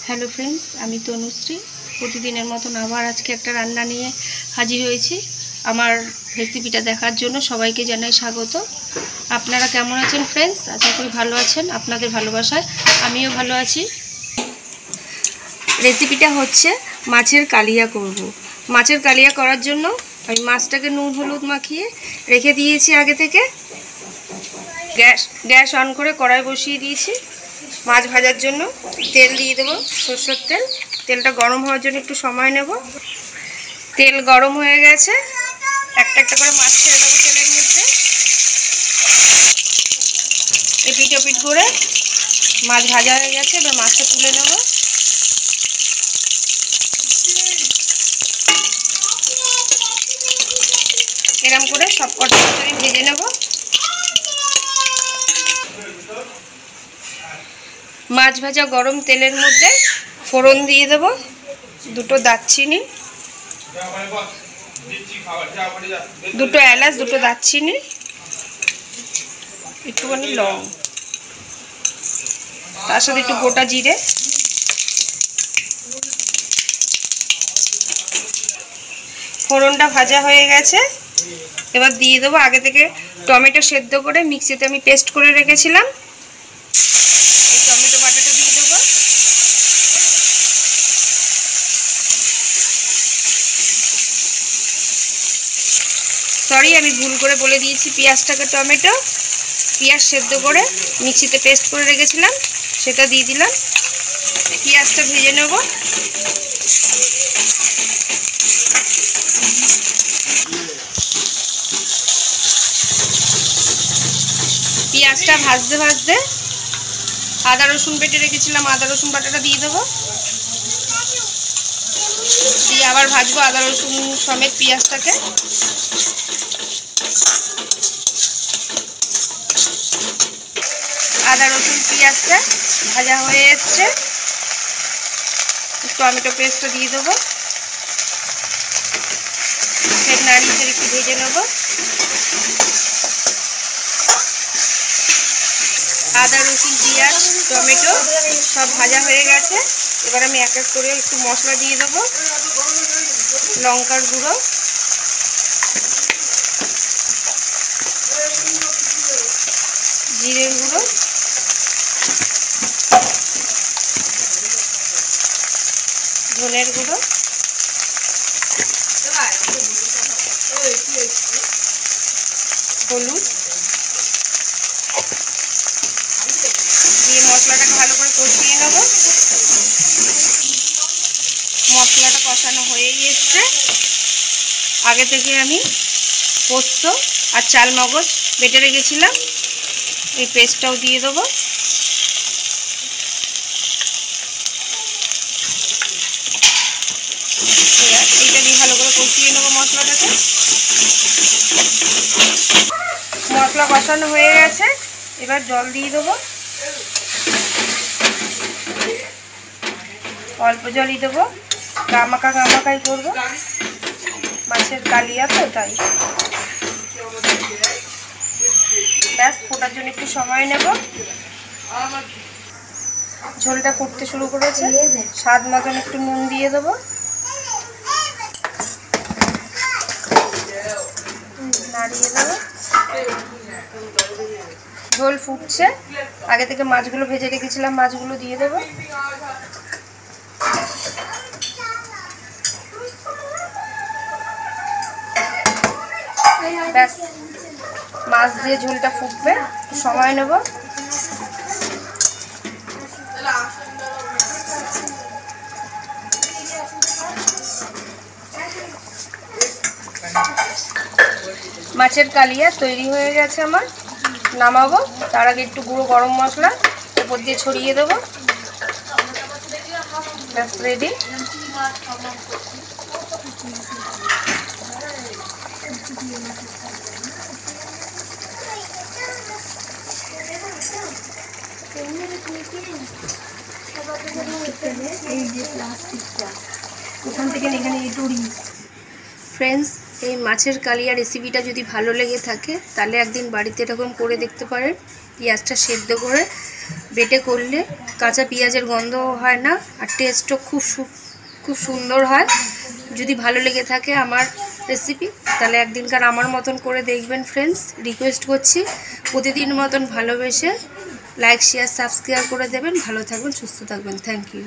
Hello friends, आमी तनुश्री प्रतिदिनेर मतन आबार आज के एक रान्ना निये हाजिर हयेछि। आमार रेसिपिटा देखार जोन्नो सबाइके जानाई स्वागत। आपनारा केमन आछेन फ्रेंड्स? आशा करी भालो आछेन। आपनादेर भालोबासाय आमिओ भालो आछि। रेसिपिटा हच्छे माछेर कालिया करब। माछेर कालिया करार जोन्नो आमि माछटाके नुन हलुद माखिए रेखे दिएछि आगे थेके। गैस अन करे कड़ाई बसिए दिएछि। माछ भाजार जोन्नो तेल दिए देव, सरषेर तेल। तेलटा गरम होवार जोन्नो एकटु समय नेब। तेल गरम हो गेछे, एकटा एकटा करे माछ छेड़े देव तेलेर मধ্যে। एपिट ओपिट करे माछ भाजा हয়ে গেছে, এবার মাছটা তুলে নেব। এরকম করে সব কটা মাছ ভেজে নেব। মাছ ভাজা গরম তেলের মধ্যে ফোড়ন দিয়ে দেব, দুটো দারচিনি, দুটো এলাচ, দুটো দারচিনি, একটুখানি লং, তার সাথে একটু গোটা জিরে। ফোড়নটা ভাজা হয়ে গেছে, এবার দিয়ে দেবো আগে থেকে টমেটো সেদ্ধ করে মিক্সিতে আমি পেস্ট করে রেখেছিলাম। এই টমেটো বাটাটা দিয়ে দেবো। সরি, আমি ভুল করে বলে দিয়েছি পেঁয়াজটাকে টমেটো। পেঁয়াজ সেদ্ধ করে মিক্সিতে পেস্ট করে রেখেছিলাম, সেটা দিয়ে দিলাম। পেঁয়াজটা ভেজে নেব। পেঁয়াজটা ভাজতে ভাজতে আদা রসুন বেটে রেখেছিলাম, আদা রসুন বাটাটা দিয়ে দেবো। দিয়ে আবার ভাজবো আদা রসুন সমেত পেঁয়াজটাকে। আদা রসুন পেঁয়াজটা ভাজা হয়ে এসছে, টমেটো পেস্টটা দিয়ে দেবো। ফের নাড়িয়ে একটু ভেজে নেব। আদা রসুন পেঁয়াজ টমেটো সব ভাজা হয়ে গেছে। এবার আমি এক এক করে একটু মশলা দিয়ে দেবো। লঙ্কার গুঁড়ো, জিরের গুঁড়ো, ধনের গুঁড়ো, হলুদ দিয়ে মশলাটাকে ভালো করে কষিয়ে নেব। মশলাটা কষানো হয়ে গিয়েছে। আগে থেকে আমি পোস্ত আর চাল মগজ বেটে রেখেছিলাম, এই পেস্টটাও দিয়ে দেবো। এইটা দিয়ে ভালো করে কষিয়ে নেবো মশলাটাকে। মশলা কষানো হয়ে গেছে, এবার জল দিয়ে দেবো। অল্প জলই দেবো, গামাকাই করবো। মাছের কালিয়া তো তাই। ব্যাস, ফোটার জন্য একটু সময় নেব। ঝোলটা ফুটতে শুরু করেছে, স্বাদ মতন একটু নুন দিয়ে দেবো। নাড়িয়ে দেবো। ঝোল ফুটছে, আগে থেকে মাছগুলো ভেজে রেখেছিলাম, মাছগুলো দিয়ে দেবো। ব্যাস, মাছ দিয়ে ঝোলটা ফুটবে, সময় নেব। মাছের কালিয়া তৈরি হয়ে গেছে আমার। নামাবো, তার আগে একটু গুঁড়ো গরম মশলা উপর দিয়ে ছড়িয়ে দেবো। ব্যাস, রেডি। फ्रेंड्स, এই মাছের কালিয়া রেসিপিটা যদি ভালো লেগে থাকে তাহলে একদিন বাড়িতে এরকম করে দেখতে পারেন। পেঁয়াজটা সেদ্ধ করে বেটে করলে কাঁচা পেঁয়াজের গন্ধ হয় না, আর টেস্টও খুব সুন্দর হয়। যদি ভালো লেগে থাকে আমার রেসিপি, তাহলে একদিনকার আমার মতন করে দেখবেন ফ্রেন্ডস। রিকোয়েস্ট করছি প্রতিদিন মতন ভালোবেসে লাইক, শেয়ার, সাবস্ক্রাইব করে দেবেন। ভালো থাকবেন, সুস্থ থাকবেন। Thank you.